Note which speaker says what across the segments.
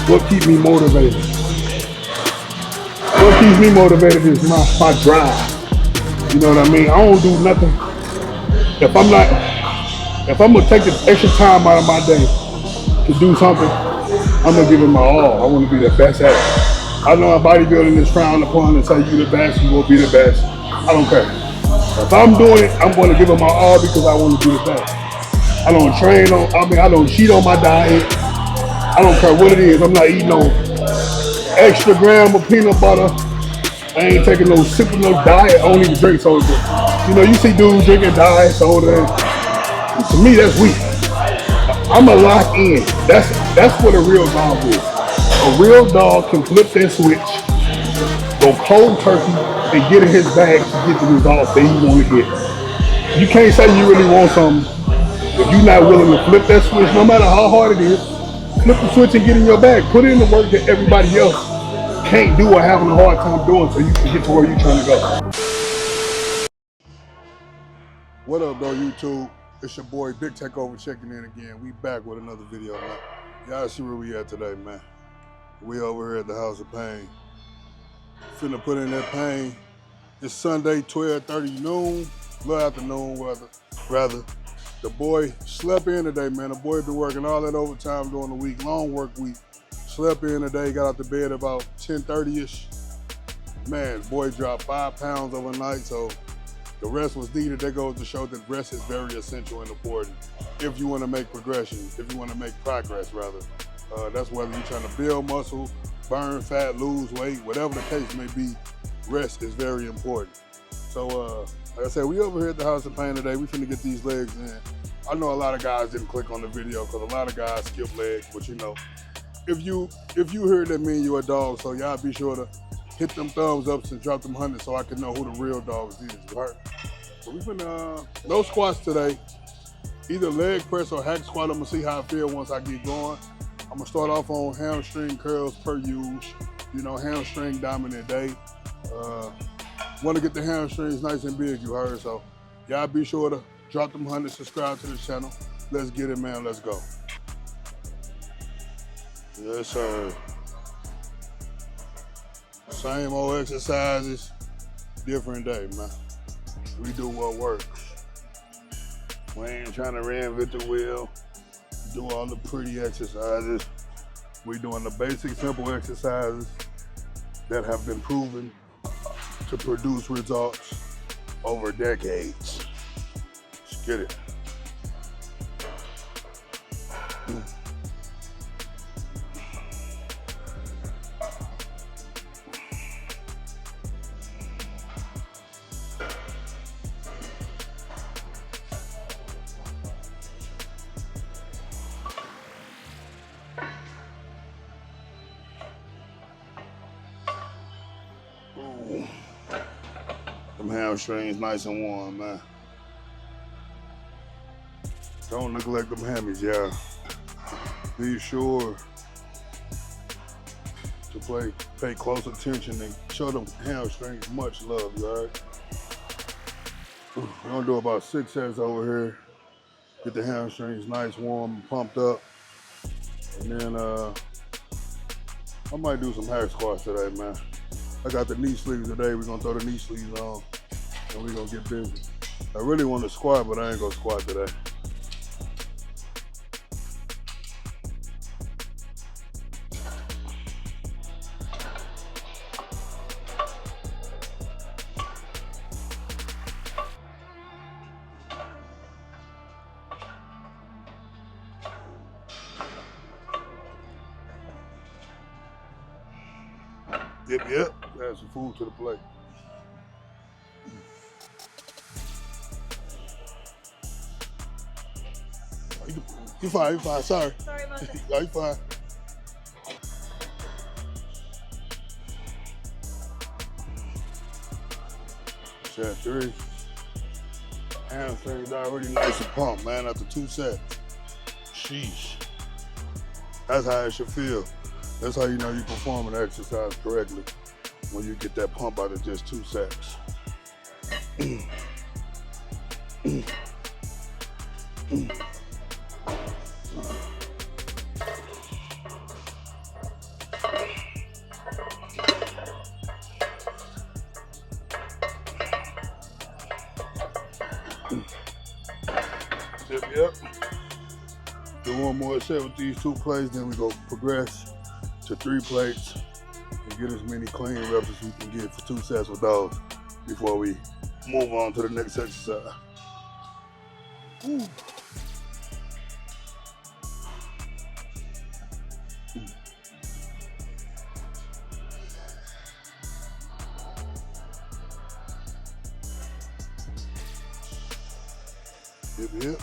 Speaker 1: What keeps me motivated? What keeps me motivated is my drive. You know what I mean? I don't do nothing. If I'm not, if I'm gonna take the extra time out of my day to do something, I'm gonna give it my all. I want to be the best at it. I know bodybuilding is frowned upon and say you the best, you will be the best. I don't care. If I'm doing it, I'm going to give it my all because I want to be the best. I don't train on. I don't cheat on my diet. I don't care what it is. I'm not eating no extra gram of peanut butter. I ain't taking no sipping no diet. I don't even drink soda. You know, you see dudes drinking diet soda. To me, that's weak. I'm a lock in. That's what a real dog is. A real dog can flip that switch, go cold turkey, and get in his bag to get the results that he want to get. You can't say you really want something if you're not willing to flip that switch, no matter how hard it is. Flip the switch and get in your bag. Put in the work that everybody else can't do or having a hard time doing so you can get to where you're trying to go. What up, though, YouTube? It's your boy Big Takeover checking in again. We back with another video, man. Y'all see where we at today, man. We over here at the House of Pain. Finna put in that pain. It's Sunday, 12:30 noon, little afternoon weather, rather. The boy slept in today, man. The boy been working all that overtime during the week, long work week. Slept in today, got out to bed about 10:30-ish. Man, boy dropped 5 pounds overnight, so the rest was needed. That goes to show that rest is very essential and important if you want to make progression, if you want to make progress, rather. That's whether you're trying to build muscle, burn fat, lose weight, whatever the case may be, rest is very important. So, like I said, we over here at the House of Pain today. We finna get these legs in. I know a lot of guys didn't click on the video because a lot of guys skip legs, but you know, if you heard that mean you a dog, so y'all be sure to hit them thumbs ups and drop them hundreds so I can know who the real dogs is, right? So we finna, no squats today. Either leg press or hack squat. I'm gonna see how I feel once I get going. I'm gonna start off on hamstring curls per use. You know, hamstring dominant day. Want to get the hamstrings nice and big, you heard. So y'all be sure to drop them hundreds, subscribe to the channel. Let's get it, man. Let's go. Yes, sir. Same old exercises, different day, man. We do what works. We ain't trying to reinvent the wheel, do all the pretty exercises. We doing the basic, simple exercises that have been proven to produce results over decades. Let's get it. Them hamstrings nice and warm, man. Don't neglect them hammies, y'all. Be sure to pay close attention and show them hamstrings much love, you alright? We're gonna do about 6 sets over here. Get the hamstrings nice, warm, and pumped up. And then I might do some hack squats today, man. I got the knee sleeves today. We're gonna throw the knee sleeves on and we're gonna get busy. I really want to squat, but I ain't gonna squat today. Yep. Add some food to the plate. You fine, sorry.
Speaker 2: Sorry about that.
Speaker 1: No, you fine. Set 3. Hamstrings already nice and pumped, man, after 2 sets. Sheesh. That's how it should feel. That's how you know you perform an exercise correctly, when you get that pump out of just 2 sets. one more set with these 2 plates, then we go progress to 3 plates and get as many clean reps as we can get for 2 sets with those before we move on to the next exercise. Woo. Yep.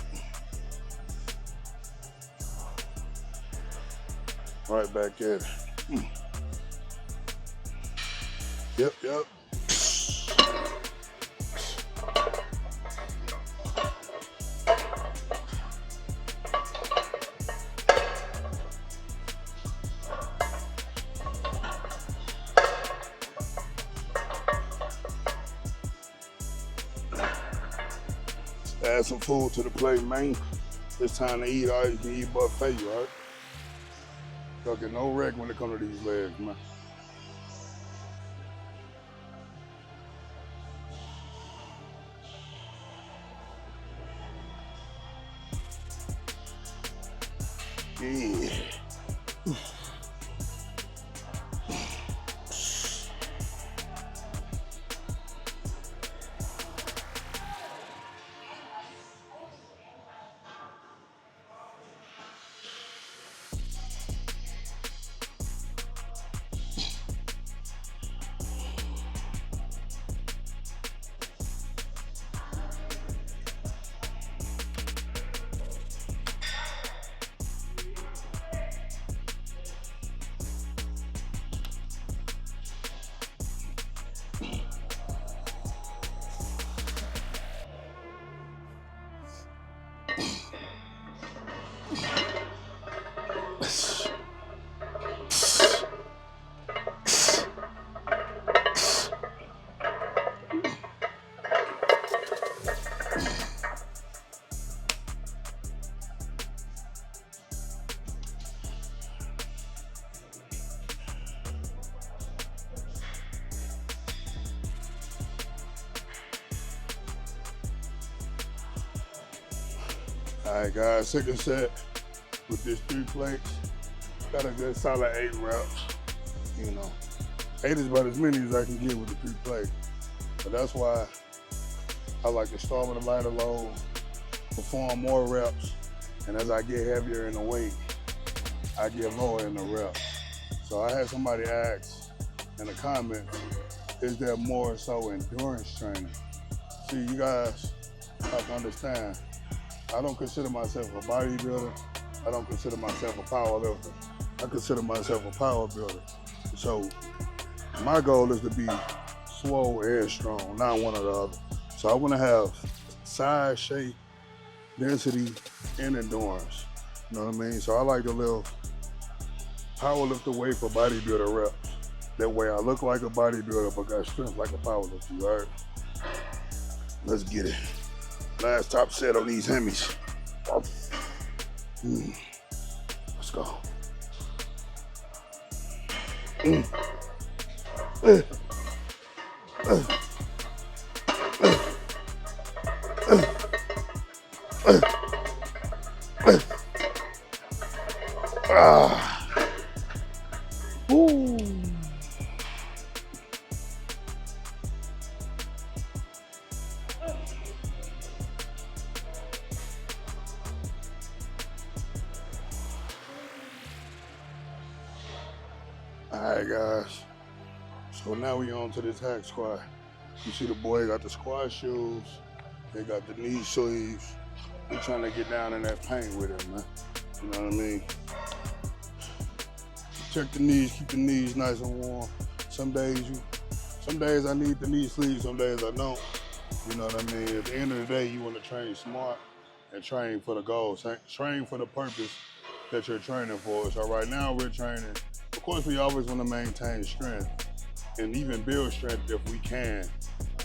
Speaker 1: Right back at it. Yep. Add some food to the plate, man. It's time to eat. All you can eat buffet, right? Fucking no wreck when it comes to these legs, man. Yeah. All right, guys, second set with this 3 plates. Got a good solid 8 reps. You know, 8 is about as many as I can get with the 3 plates. But that's why I like to start with a lighter load, perform more reps, and as I get heavier in the weight, I get lower in the reps. So I had somebody ask in the comments, is there more so endurance training? See, you guys have to understand, I don't consider myself a bodybuilder. I don't consider myself a powerlifter. I consider myself a power builder. So my goal is to be swole and strong, not one or the other. So I want to have size, shape, density, and endurance. You know what I mean? So I like to live powerlifter weight for bodybuilder reps. That way I look like a bodybuilder but got strength like a powerlifter, right? Let's get it. Last top set on these Hemis. Let's go. All right, guys. So now we on to this hack squat. You see the boy got the squat shoes. They got the knee sleeves. We're trying to get down in that paint with it, man. You know what I mean? Check the knees, keep the knees nice and warm. Some days I need the knee sleeves, some days I don't. You know what I mean? At the end of the day, you want to train smart and train for the goals. Train for the purpose that you're training for. So right now we're training. Of course, we always want to maintain strength and even build strength if we can,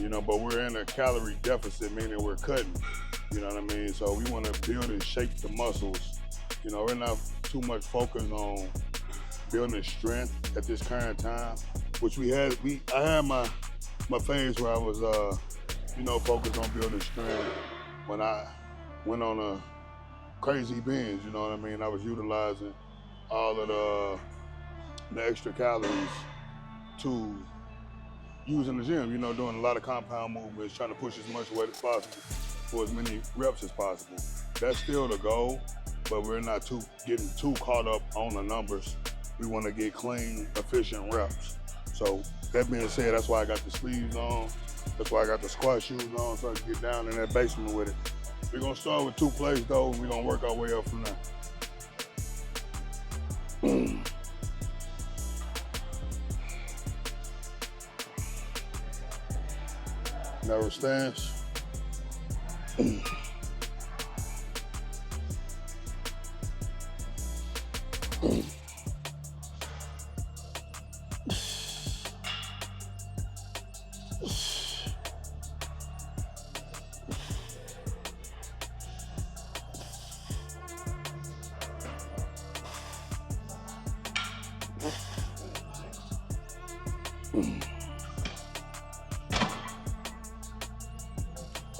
Speaker 1: you know, but we're in a calorie deficit, meaning we're cutting, you know what I mean? So we want to build and shape the muscles. You know, we're not too much focused on building strength at this current time, which I had my phase where I was, you know, focused on building strength when I went on crazy bends, you know what I mean? I was utilizing all of the extra calories to use in the gym, you know, doing a lot of compound movements, trying to push as much weight as possible for as many reps as possible. That's still the goal, but we're not getting too caught up on the numbers. We want to get clean, efficient reps. So that being said, that's why I got the sleeves on. That's why I got the squat shoes on, so I can get down in that basement with it. We're gonna start with 2 plates though, and we're gonna work our way up from there. Never stance.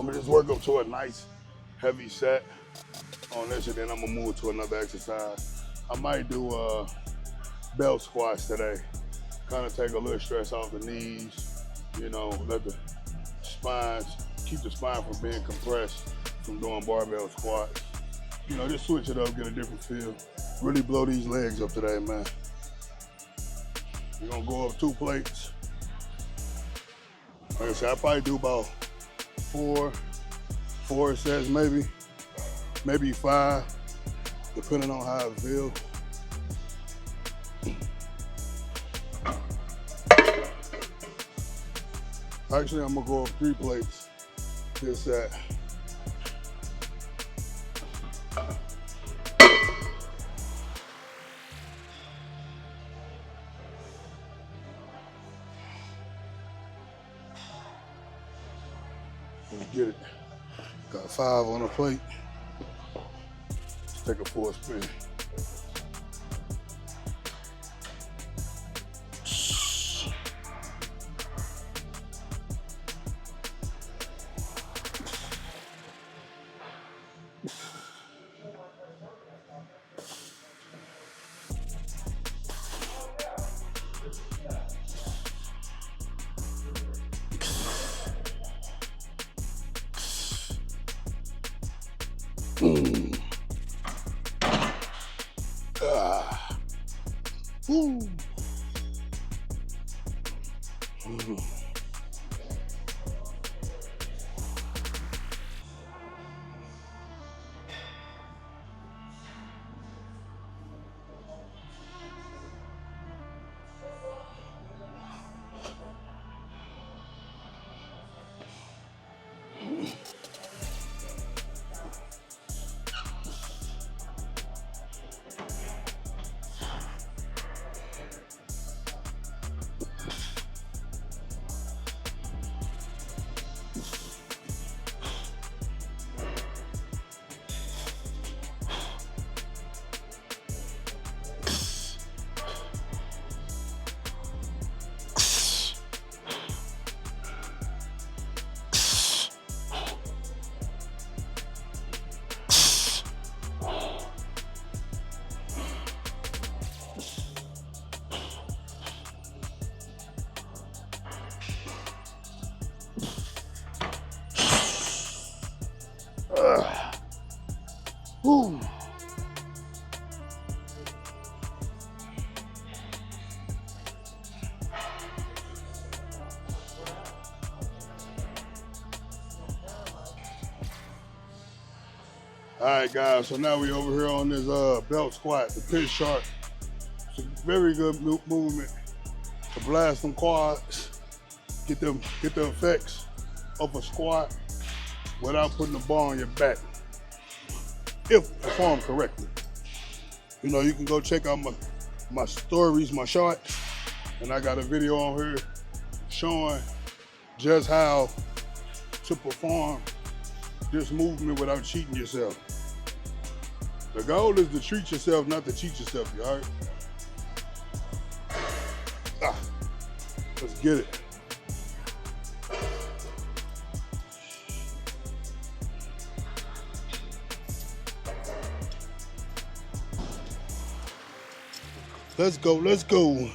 Speaker 1: I'm gonna just work up to a nice heavy set on this, and then I'm gonna move to another exercise. I might do belt squats today. Kind of take a little stress off the knees, you know, let the spine, keep the spine from being compressed from doing barbell squats. You know, just switch it up, get a different feel. Really blow these legs up today, man. We're gonna go up 2 plates. Like I said, I probably do about 4 sets, maybe 5, depending on how I feel. Actually, I'm gonna go up 3 plates this set. Let's get it. Got 5 on the plate. Let's take a full spin. Woo. Woo. All right, guys, so now we over here on this belt squat, the pinch shark. It's a very good movement to blast them quads, get the effects of a squat without putting the bar on your back, if performed correctly. You know, you can go check out my stories, my shorts, and I got a video on here showing just how to perform this movement without cheating yourself. The goal is to treat yourself, not to cheat yourself, you heard? Let's get it. Let's go, let's go.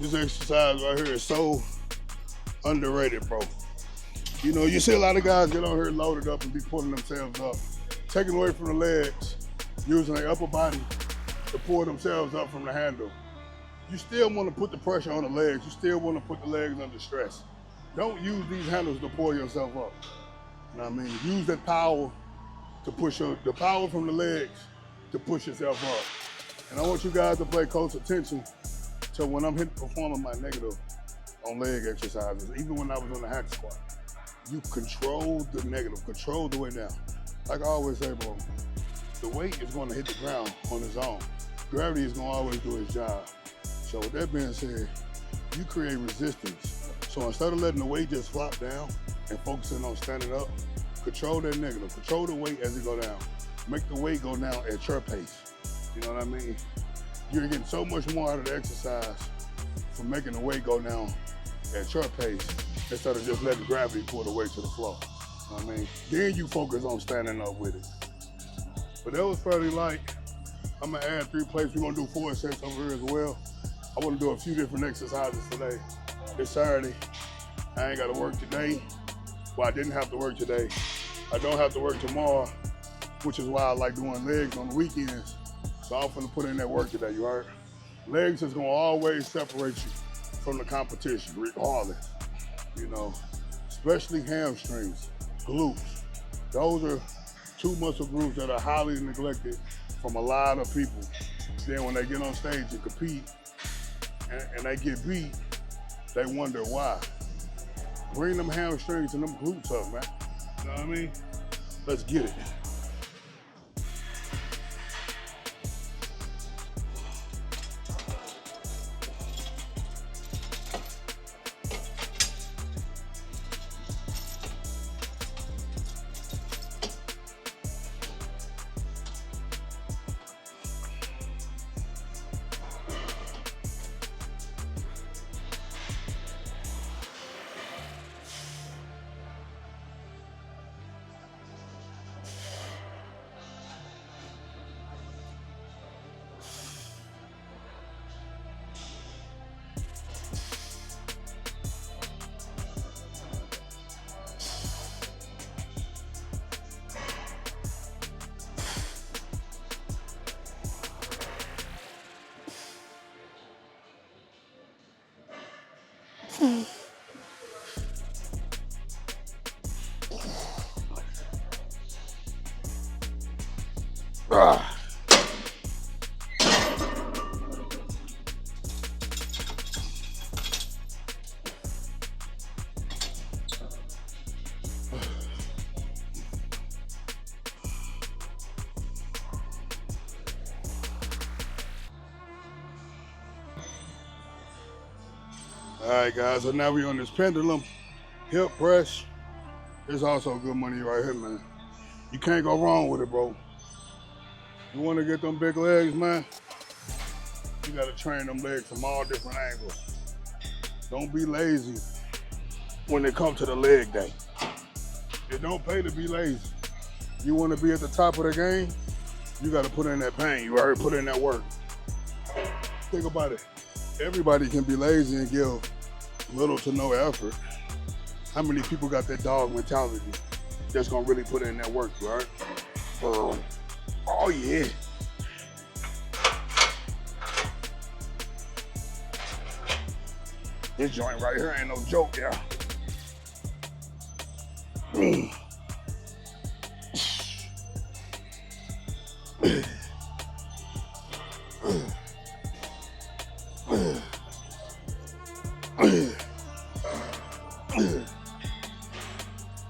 Speaker 1: This exercise right here is so underrated, bro. You know, you see a lot of guys get on here loaded up and be pulling themselves up, taking away from the legs, using their upper body to pull themselves up from the handle. You still want to put the pressure on the legs. You still want to put the legs under stress. Don't use these handles to pull yourself up. You know what I mean? Use that power to push the power from the legs to push yourself up. And I want you guys to pay close attention to when I'm performing my negative on leg exercises, even when I was on the hack squat. You control the negative, control the weight down. Like I always say, bro, the weight is going to hit the ground on its own. Gravity is going to always do its job. So with that being said, you create resistance. So instead of letting the weight just flop down and focusing on standing up, control that negative, control the weight as it go down. Make the weight go down at your pace. You know what I mean? You're getting so much more out of the exercise from making the weight go down at your pace instead of just letting gravity pull the weight to the floor. You know what I mean? Then you focus on standing up with it. But that was fairly light. I'm gonna add 3 plates. We're gonna do 4 sets over here as well. I wanna do a few different exercises today. It's Saturday. I ain't gotta work today. Well, I didn't have to work today. I don't have to work tomorrow, which is why I like doing legs on the weekends. So I'm gonna put in that work today, you heard? Legs is gonna always separate you from the competition, regardless. You know, especially hamstrings, glutes. Those are 2 muscle groups that are highly neglected from a lot of people. Then when they get on stage and compete and they get beat, they wonder why. Bring them hamstrings and them glutes up, man. You know what I mean? Let's get it. All right, guys, so now we're on this pendulum hip press. It's also good money right here, man. You can't go wrong with it, bro. You want to get them big legs, man? You got to train them legs from all different angles. Don't be lazy when it comes to the leg day. It don't pay to be lazy. You want to be at the top of the game, you got to put in that pain. You already put in that work. Think about it. Everybody can be lazy and give little to no effort. How many people got that dog mentality that's gonna really put in that work, right? Oh yeah. This joint right here ain't no joke, yeah.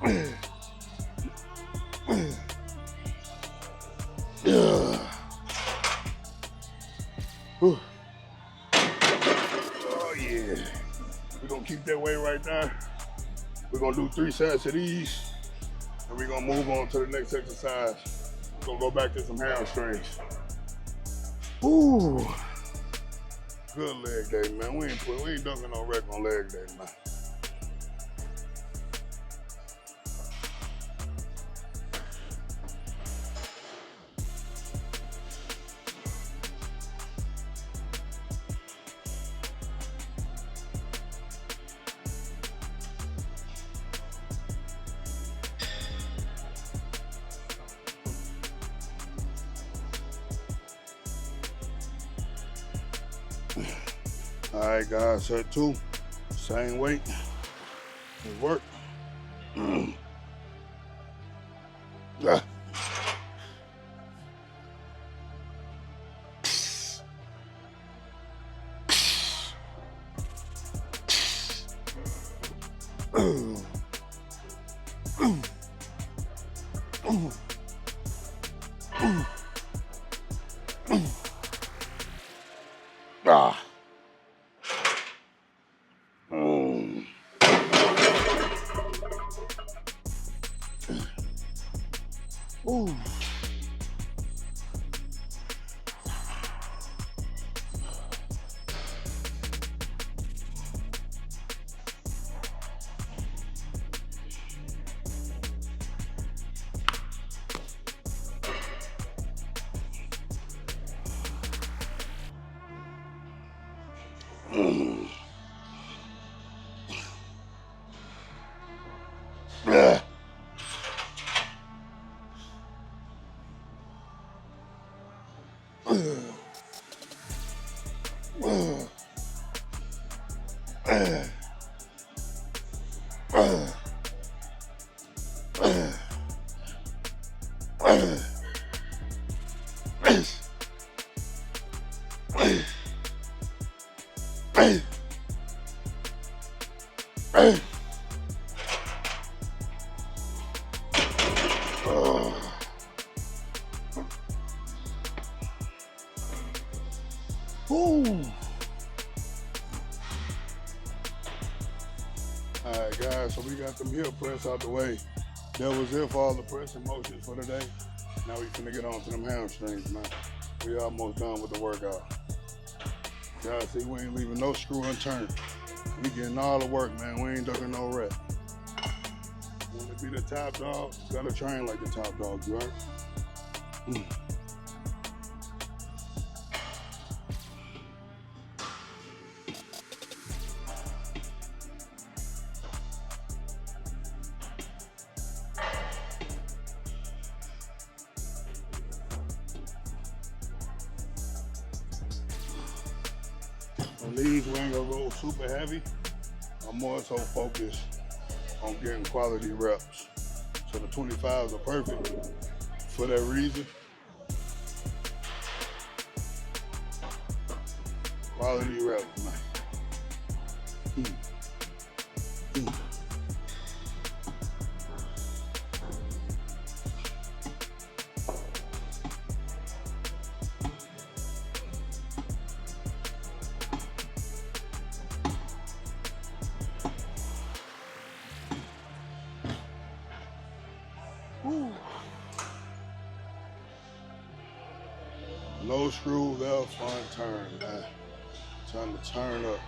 Speaker 1: Oh yeah. We're gonna keep that weight right there. We're gonna do 3 sets of these, and we're gonna move on to the next exercise. We're gonna go back to some hamstrings. Ooh. Good leg day, man. We ain't dunking no wreck on leg day, man. All right, guys, set 2, same weight, it worked. Ah. Ah. Ooh. Ah. Ooh. All right, guys, so we got them heel press out the way. That was it for all the pressing motions for today. Now we finna get on to them hamstrings, man. We almost done with the workout. Y'all see, we ain't leaving no screw unturned. We getting all the work, man. We ain't ducking no rep. Want to be the top dog, you gotta train like the top dog, you heard? On these, we ain't gonna go super heavy. I'm more so focused on getting quality reps. So the 25s are perfect for that reason. Quality reps, man. No screw left unturned, man. Time to turn up.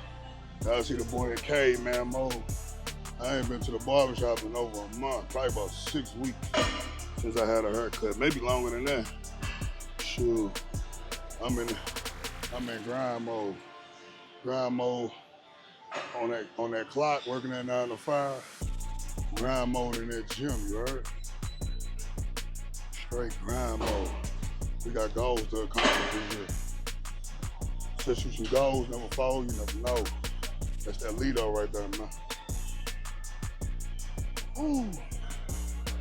Speaker 1: Y'all see the boy in K, man, mode. I ain't been to the barbershop in over a month, probably about 6 weeks since I had a haircut, maybe longer than that. Shoot, I'm in grind mode. Grind mode on that clock, working at 9 to 5. Grind mode in that gym, you heard? Straight grind mode. We got goals to accomplish in here. Set you some goals, never fall, you never know. That's that Lido right there, man. Ooh.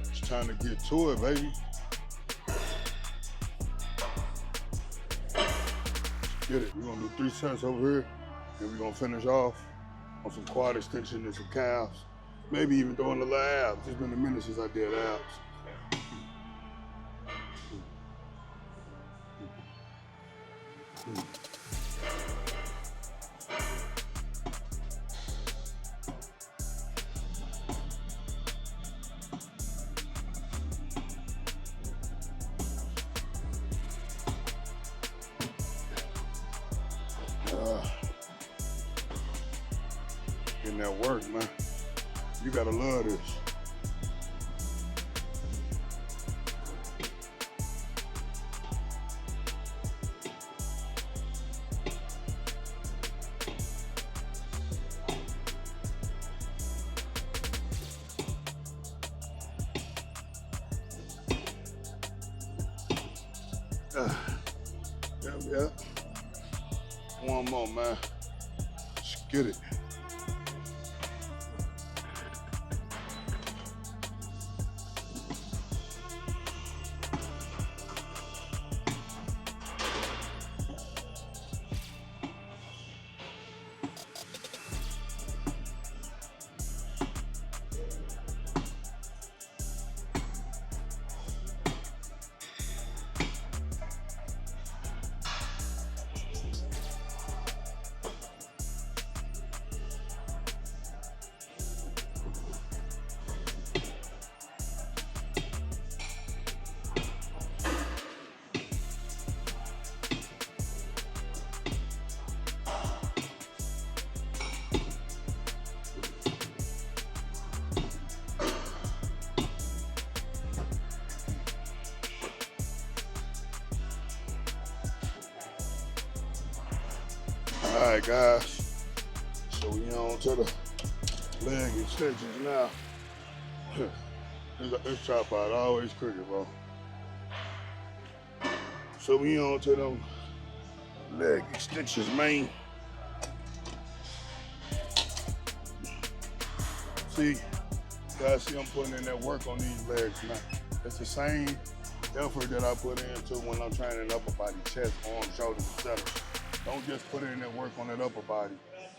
Speaker 1: It's time to get to it, baby. Get it. We're gonna do 3 sets over here, and we're gonna finish off on some quad extension and some calves. Maybe even throwing the little abs. It's been a minute since I did abs. Getting that work, man. You gotta love this. Yeah. One more, man. Let's get it. All right, guys. So we on to the leg extensions now. This tripod always crooked, bro. So we on to them leg extensions, man. See, guys, see I'm putting in that work on these legs, man. It's the same effort that I put into when I'm training upper body, chest, arms, shoulders, etc. Don't just put in that work on that upper body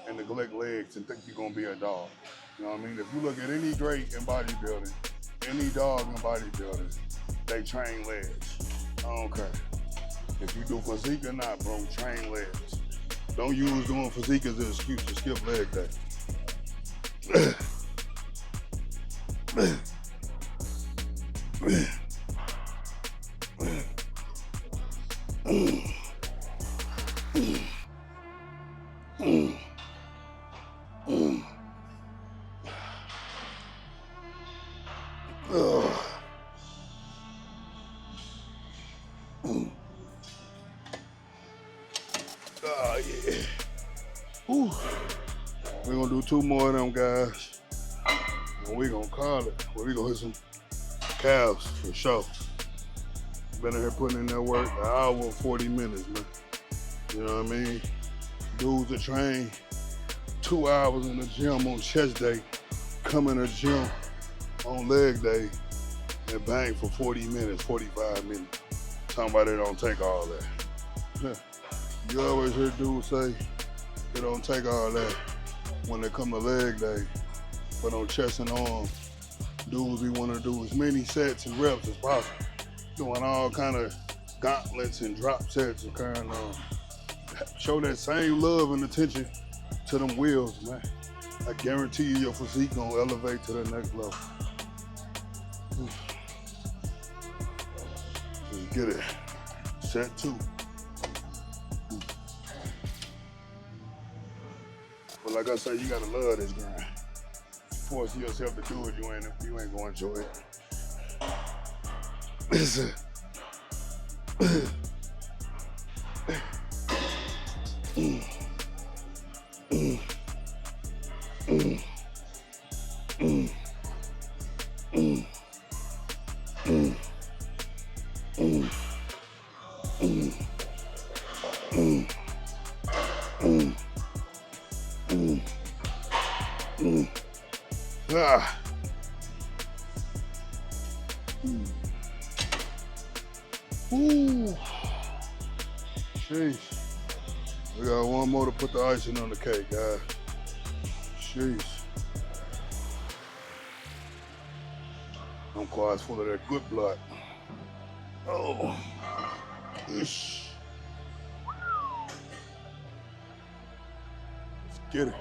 Speaker 1: and neglect legs and think you're gonna be a dog. You know what I mean? If you look at any great in bodybuilding, any dog in bodybuilding, they train legs. I don't care. If you do physique or not, bro, train legs. Don't use doing physique as an excuse to skip leg day. Oh, yeah. Whew. We're gonna do 2 more of them, guys. And we're gonna call it. We're gonna hit some calves for sure. Been in here putting in that work an hour and 40 minutes, man. You know what I mean? Dudes that train 2 hours in the gym on chest day, come in the gym on leg day, and bang for 40 minutes, 45 minutes. Somebody don't take all that. You always hear dudes say they don't take all that when they come to leg day, but on chest and arms, dudes we want to do as many sets and reps as possible, doing all kind of gauntlets and drop sets and kind of show that same love and attention to them wheels, man. I guarantee you your physique gonna elevate to the next level. Let's get it. Set 2. But like I said, you gotta love this grind. Force yourself to do it, you ain't gonna enjoy it. Listen. Ooh. Sheesh. We got one more to put the icing on the cake, guys. Sheesh. Them quads full of that good blood. Oh, ish. Let's get it.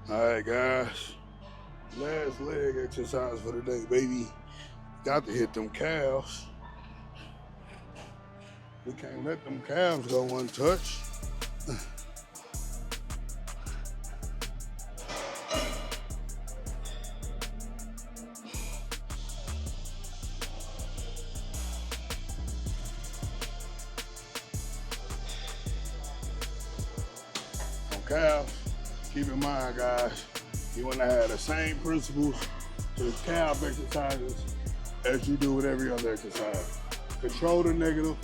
Speaker 1: All right, guys. Last leg exercise for the day, baby. Got to hit them calves. We can't let them calves go untouched. Calves, keep in mind, guys, you want to have the same principles to calf exercises as you do with every other exercise. Control the negative,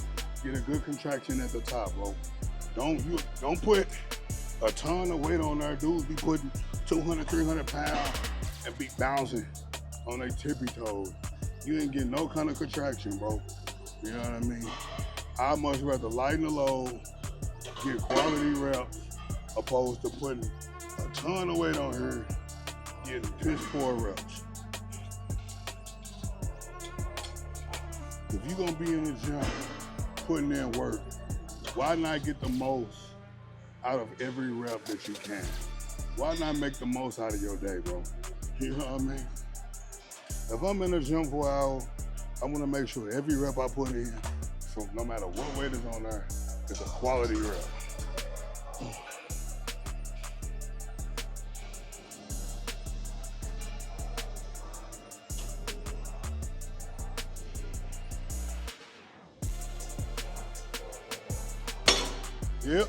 Speaker 1: get a good contraction at the top, bro. Don't put a ton of weight on there. Dudes be putting 200, 300 pounds and be bouncing on their tippy toes. You ain't getting no kind of contraction, bro. You know what I mean? I much rather lighten the load, get quality reps, opposed to putting a ton of weight on here, getting piss poor reps. If you're gonna be in the gym, putting in work, why not get the most out of every rep that you can? Why not make the most out of your day, bro? You know what I mean? If I'm in the gym for an hour, I'm gonna make sure every rep I put in, so no matter what weight is on there, it's a quality rep. Yep.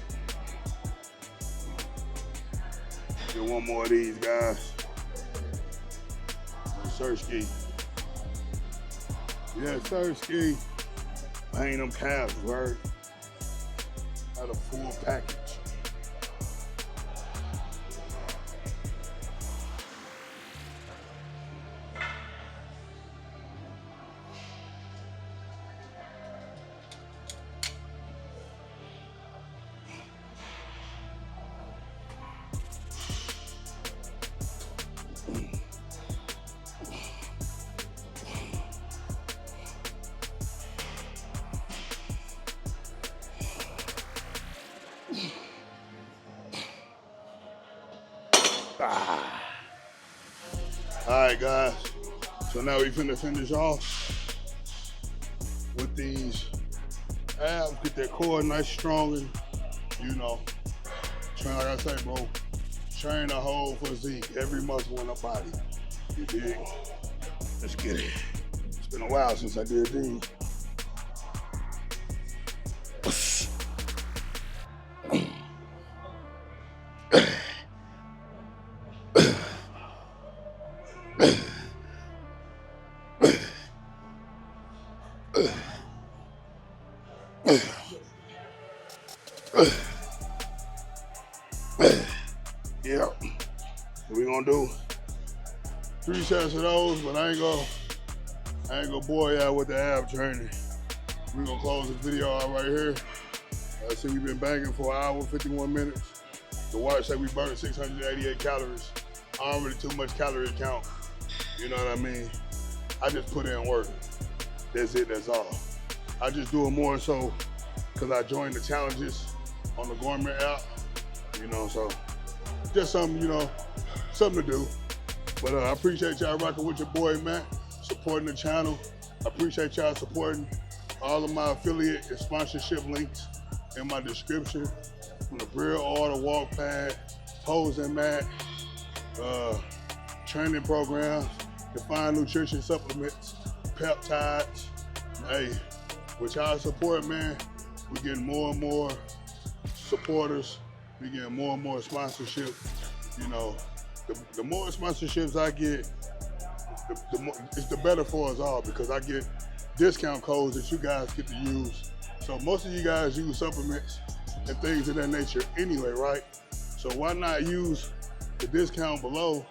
Speaker 1: Get one more of these, guys. Sirski. Yeah, Sirski. Hang them calves, right? Got a full package. All right, guys. So now we finna finish off with these abs. Get that core nice, strong, and you know, train like I say, bro. Train the whole physique, every muscle in the body. You dig? Let's get it. It's been a while since I did these. Yeah, we're gonna do 3 sets of those, but I ain't gonna bore y'all with the ab training. We're gonna close the video out right here. I see we've been banging for 1 hour, 51 minutes. The watch said we burned 688 calories. I don't really too much calorie count. You know what I mean? I just put in work. That's it, that's all. I just do it more so because I joined the challenges on the Gourmet app. You know, so just something, you know, something to do. But I appreciate y'all rocking with your boy, man, supporting the channel. I appreciate y'all supporting all of my affiliate and sponsorship links in my description. From the Brill Order, Walk Pad, posing mat, training programs. defined nutrition supplements, peptides. Hey, with y'all support, man, we're getting more and more supporters. We're getting more and more sponsorship. You know, the more sponsorships I get, it's the better for us all, because I get discount codes that you guys get to use. So most of you guys use supplements and things of that nature anyway, right? So why not use the discount below,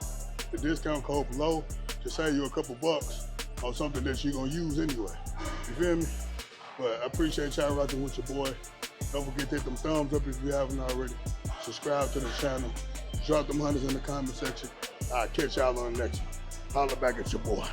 Speaker 1: the discount code below, to save you a couple bucks on something that you're gonna use anyway. You feel me? But I appreciate y'all rocking with your boy. Don't forget to hit them thumbs up if you haven't already. Subscribe to the channel. Drop them hundreds in the comment section. I'll catch y'all on the next one. Holla back at your boy.